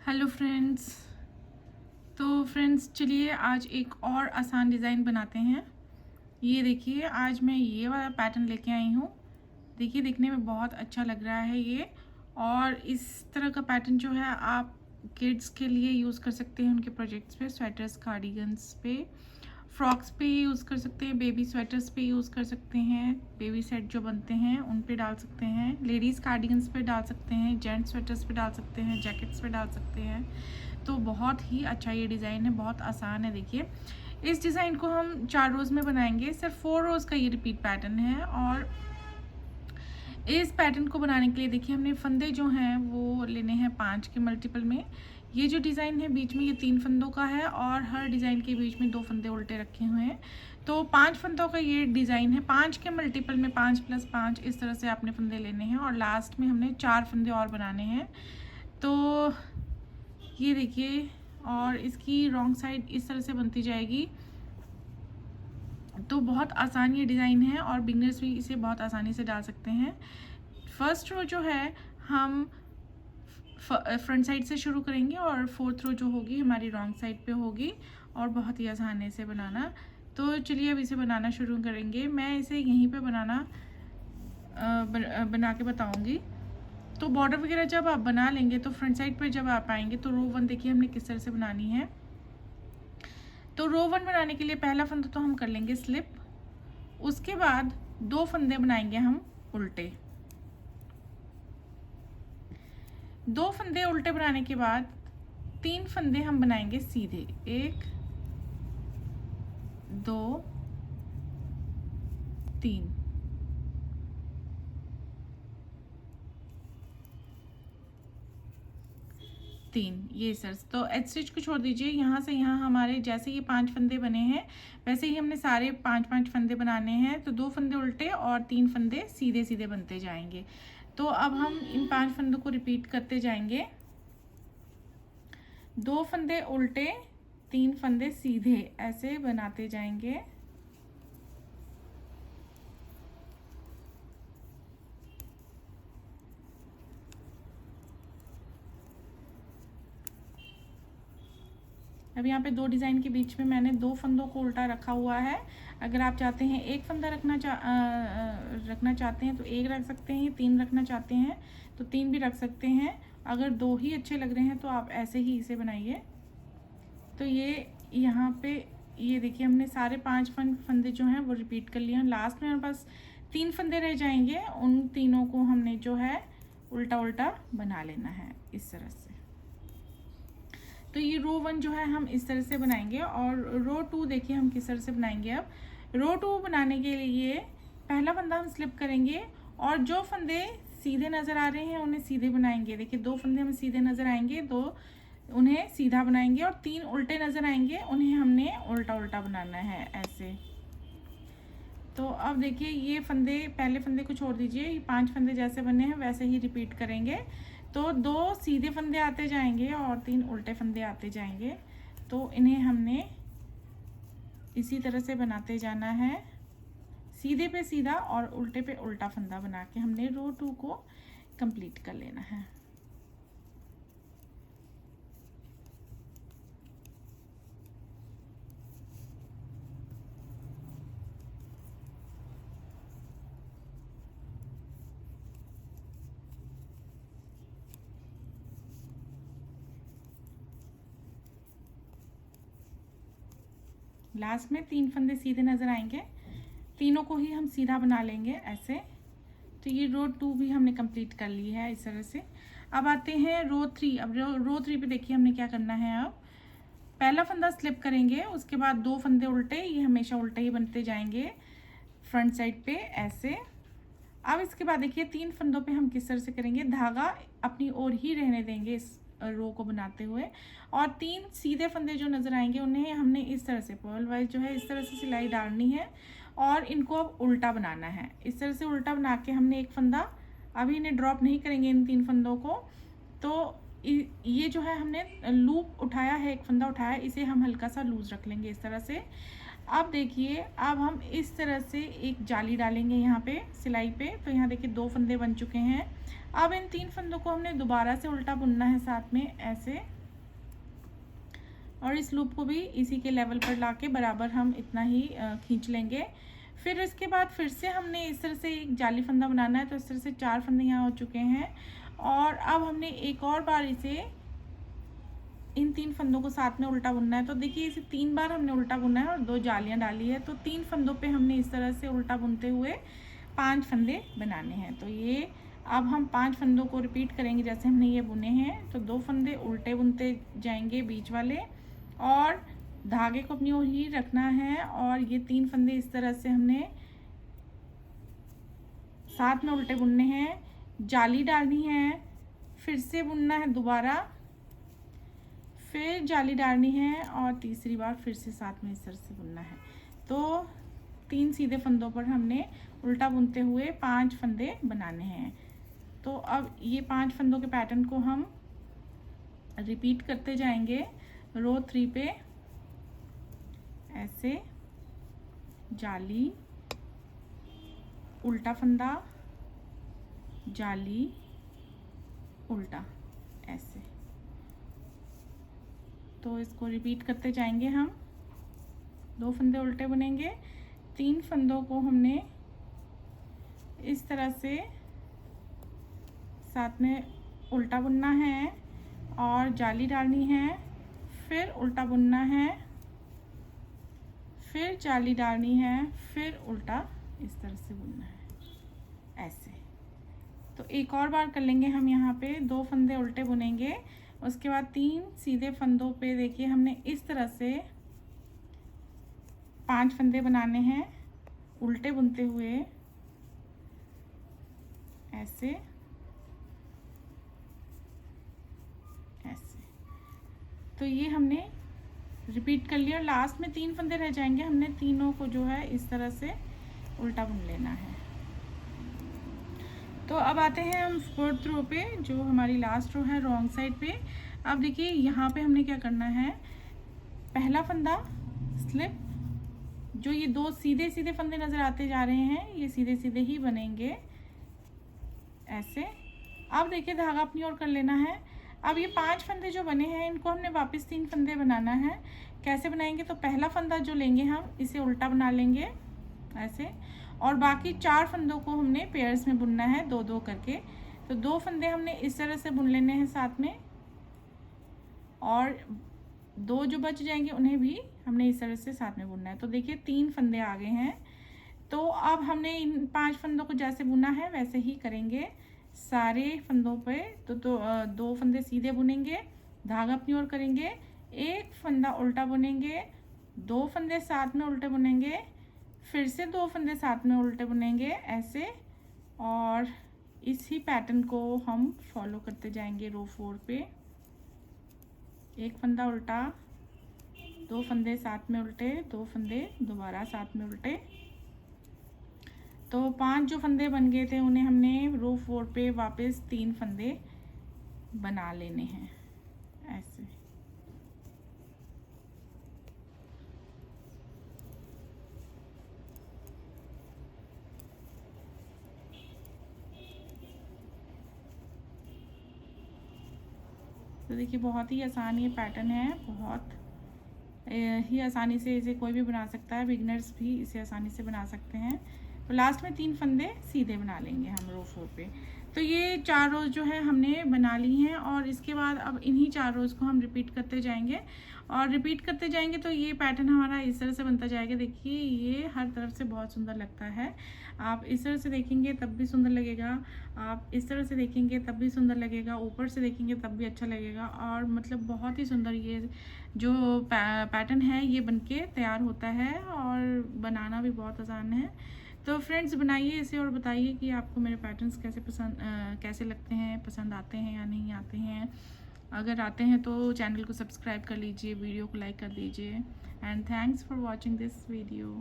Hello friends. तो friends चलिए आज एक और आसान डिज़ाइन बनाते हैं। ये देखिए आज मैं ये वाला पैटर्न लेके आई हूँ। देखिए दिखने में बहुत अच्छा लग रहा है ये। और इस तरह का पैटर्न जो है आप किड्स के लिए यूज़ कर सकते हैं, उनके प्रोजेक्ट्स पे, स्वेटर्स, कार्डिगन्स पे, फ्रॉक्स पे यूज़ कर सकते हैं, बेबी स्वेटर्स पे यूज़ कर सकते हैं, बेबी सेट जो बनते हैं उन पे डाल सकते हैं, लेडीज़ कार्डिगन्स पे डाल सकते हैं, जेंट्स स्वेटर्स पे डाल सकते हैं, जैकेट्स पे डाल सकते हैं। तो बहुत ही अच्छा ये डिज़ाइन है, बहुत आसान है। देखिए इस डिज़ाइन को हम 4 रोज़ में बनाएंगे। सिर्फ 4 रोज़ का ये रिपीट पैटर्न है। और इस पैटर्न को बनाने के लिए देखिए हमने फंदे जो हैं वो लेने हैं 5 के मल्टीपल में। ये जो डिज़ाइन है बीच में ये 3 फंदों का है और हर डिज़ाइन के बीच में 2 फंदे उल्टे रखे हुए हैं। तो 5 फंदों का ये डिज़ाइन है। 5 के मल्टीपल में 5 + 5 इस तरह से आपने फंदे लेने हैं और लास्ट में हमने 4 फंदे और बनाने हैं। तो ये देखिए, और इसकी रॉन्ग साइड इस तरह से बनती जाएगी। तो बहुत आसान ये डिज़ाइन है और बिगनर्स भी इसे बहुत आसानी से डाल सकते हैं। फर्स्ट रो जो है हम फ्रंट साइड से शुरू करेंगे और फोर्थ रो जो होगी हमारी रॉन्ग साइड पे होगी और बहुत ही आसान है इसे बनाना। तो चलिए अब इसे बनाना शुरू करेंगे। मैं इसे यहीं पे बना के बताऊंगी। तो बॉर्डर वगैरह जब आप बना लेंगे तो फ्रंट साइड पर जब आप आएंगे तो रो 1 देखिए हमने किस तरह से बनानी है। तो रो 1 बनाने के लिए पहला फंदा तो हम कर लेंगे स्लिप। उसके बाद 2 फंदे बनाएंगे हम उल्टे। 2 फंदे उल्टे बनाने के बाद 3 फंदे हम बनाएंगे सीधे। 1 2 3। ये सर तो एच स्टिच को छोड़ दीजिए। यहाँ से यहाँ हमारे जैसे ये 5 फंदे बने हैं वैसे ही हमने सारे 5-5 फंदे बनाने हैं। तो 2 फंदे उल्टे और 3 फंदे सीधे सीधे बनते जाएंगे। तो अब हम इन 5 फंदों को रिपीट करते जाएंगे। 2 फंदे उल्टे 3 फंदे सीधे ऐसे बनाते जाएंगे। अब यहाँ पे 2 डिज़ाइन के बीच में मैंने 2 फंदों को उल्टा रखा हुआ है। अगर आप चाहते हैं एक फंदा रखना चाहते हैं तो 1 रख सकते हैं, 3 रखना चाहते हैं तो 3 भी रख सकते हैं। अगर 2 ही अच्छे लग रहे हैं तो आप ऐसे ही इसे बनाइए। तो ये यहाँ पे ये देखिए हमने सारे 5 फंदे जो हैं वो रिपीट कर लिए हैं। लास्ट में हमारे पास 3 फंदे रह जाएंगे। उन तीनों को हमने जो है उल्टा उल्टा बना लेना है इस तरह से। तो ये रो 1 जो है हम इस तरह से बनाएंगे और रो 2 देखिए हम किस तरह से बनाएंगे। अब रो 2 बनाने के लिए पहला फंदा हम स्लिप करेंगे और जो फंदे सीधे नज़र आ रहे हैं उन्हें सीधे बनाएंगे। देखिए 2 फंदे हमें सीधे नज़र आएंगे, 2 उन्हें सीधा बनाएंगे और 3 उल्टे नज़र आएंगे, उन्हें हमने उल्टा उल्टा बनाना है ऐसे। तो अब देखिए ये फंदे, पहले फंदे को छोड़ दीजिए, ये 5 फंदे जैसे बने हैं वैसे ही रिपीट करेंगे। तो 2 सीधे फंदे आते जाएंगे और 3 उल्टे फंदे आते जाएंगे। तो इन्हें हमने इसी तरह से बनाते जाना है, सीधे पे सीधा और उल्टे पे उल्टा फंदा बना के हमने रो 2 को कंप्लीट कर लेना है। लास्ट में 3 फंदे सीधे नज़र आएंगे, तीनों को ही हम सीधा बना लेंगे ऐसे। तो ये रो 2 भी हमने कंप्लीट कर ली है इस तरह से। अब आते हैं रो 3। अब रो 3 पे देखिए हमने क्या करना है। अब पहला फंदा स्लिप करेंगे, उसके बाद 2 फंदे उल्टे, ये हमेशा उल्टे ही बनते जाएंगे फ्रंट साइड पे ऐसे। अब इसके बाद देखिए 3 फंदों पे हम किस तरह से करेंगे, धागा अपनी ओर ही रहने देंगे इस रो को बनाते हुए और 3 सीधे फंदे जो नज़र आएंगे उन्हें हमने इस तरह से पर्ल वाइज जो है इस तरह से सिलाई डालनी है और इनको अब उल्टा बनाना है। इस तरह से उल्टा बना के हमने एक फंदा, अभी इन्हें ड्रॉप नहीं करेंगे इन 3 फंदों को। तो ये जो है हमने लूप उठाया है, एक फंदा उठाया, इसे हम हल्का सा लूज रख लेंगे इस तरह से। अब देखिए अब हम इस तरह से एक जाली डालेंगे यहाँ पे सिलाई पे। तो यहाँ देखिए 2 फंदे बन चुके हैं। अब इन 3 फंदों को हमने दोबारा से उल्टा बुनना है साथ में ऐसे। और इस लूप को भी इसी के लेवल पर लाके बराबर हम इतना ही खींच लेंगे। फिर इसके बाद फिर से हमने इस तरह से एक जाली फंदा बनाना है, तो इस तरह से 4 फंदे यहाँ हो चुके हैं। और अब हमने एक और बार इसे इन 3 फंदों को साथ में उल्टा बुनना है। तो देखिए इसे 3 बार हमने उल्टा बुनना है और 2 जालियाँ डाली है, तो 3 फंदों पे हमने इस तरह से उल्टा बुनते हुए 5 फंदे बनाने हैं। तो ये अब हम 5 फंदों को रिपीट करेंगे जैसे हमने ये बुने हैं। तो 2 फंदे उल्टे बुनते जाएंगे बीच वाले, और धागे को अपनी ओर ही रखना है, और ये 3 फंदे इस तरह से हमने साथ में उल्टे बुनने हैं, जाली डालनी है, फिर से बुनना है दोबारा, फिर जाली डालनी है, और तीसरी बार फिर से साथ में इस तरह से बुनना है। तो 3 सीधे फंदों पर हमने उल्टा बुनते हुए 5 फंदे बनाने हैं। तो अब ये 5 फंदों के पैटर्न को हम रिपीट करते जाएंगे रो 3 पे। ऐसे जाली, उल्टा फंदा, जाली, उल्टा, ऐसे। तो इसको रिपीट करते जाएंगे हम। 2 फंदे उल्टे बुनेंगे, 3 फंदों को हमने इस तरह से साथ में उल्टा बुनना है और जाली डालनी है, फिर उल्टा बुनना है, फिर जाली डालनी है, फिर उल्टा इस तरह से बुनना है, ऐसे। तो एक और बार कर लेंगे हम। यहाँ पे 2 फंदे उल्टे बुनेंगे, उसके बाद 3 सीधे फंदों पे देखिए हमने इस तरह से 5 फंदे बनाने हैं उल्टे बुनते हुए, ऐसे ऐसे। तो ये हमने रिपीट कर लिया। लास्ट में 3 फंदे रह जाएंगे, हमने तीनों को जो है इस तरह से उल्टा बुन लेना है। तो अब आते हैं हम 4th रो पे, जो हमारी लास्ट रो है रॉन्ग साइड पे। अब देखिए यहाँ पे हमने क्या करना है, पहला फंदा स्लिप, जो ये 2 सीधे सीधे फंदे नज़र आते जा रहे हैं ये सीधे सीधे ही बनेंगे, ऐसे। अब देखिए धागा अपनी ओर कर लेना है। अब ये 5 फंदे जो बने हैं इनको हमने वापस 3 फंदे बनाना है। कैसे बनाएंगे, तो पहला फंदा जो लेंगे हम इसे उल्टा बना लेंगे ऐसे, और बाकी 4 फंदों को हमने पेयर्स में बुनना है 2-2 करके। तो 2 फंदे हमने इस तरह से बुन लेने हैं साथ में, और 2 जो बच जाएंगे उन्हें भी हमने इस तरह से साथ में बुनना है। तो देखिए 3 फंदे आ गए हैं। तो अब हमने इन 5 फंदों को जैसे बुना है वैसे ही करेंगे सारे फंदों पे। तो 2 फंदे सीधे बुनेंगे, धागा अपनी ओर करेंगे, 1 फंदा उल्टा बुनेंगे, 2 फंदे साथ में उल्टे बुनेंगे, फिर से 2 फंदे साथ में उल्टे बुनेंगे, ऐसे। और इसी पैटर्न को हम फॉलो करते जाएंगे रो 4 पे। 1 फंदा उल्टा, 2 फंदे साथ में उल्टे, 2 फंदे दोबारा साथ में उल्टे। तो 5 जो फंदे बन गए थे उन्हें हमने रो 4 पे वापस 3 फंदे बना लेने हैं, ऐसे। तो देखिए बहुत ही आसान ये पैटर्न है, बहुत ही आसानी से इसे कोई भी बना सकता है, बिगनर्स भी इसे आसानी से बना सकते हैं। तो लास्ट में 3 फंदे सीधे बना लेंगे हम रो 4 पे। तो ये 4 रोज़ जो है हमने बना ली हैं, और इसके बाद अब इन्हीं 4 रोज़ को हम रिपीट करते जाएंगे, और रिपीट करते जाएंगे तो ये पैटर्न हमारा इस तरह से बनता जाएगा। देखिए ये हर तरफ से बहुत सुंदर लगता है। आप इस तरह से देखेंगे तब भी सुंदर लगेगा, आप इस तरह से देखेंगे तब भी सुंदर लगेगा, ऊपर से देखेंगे तब भी अच्छा लगेगा, और मतलब बहुत ही सुंदर ये जो पैटर्न है ये बनके तैयार होता है, और बनाना भी बहुत आसान है। तो फ्रेंड्स बनाइए इसे और बताइए कि आपको मेरे पैटर्न्स कैसे लगते हैं, पसंद आते हैं या नहीं आते हैं। अगर आते हैं तो चैनल को सब्सक्राइब कर लीजिए, वीडियो को लाइक कर दीजिए। And thanks for watching this video.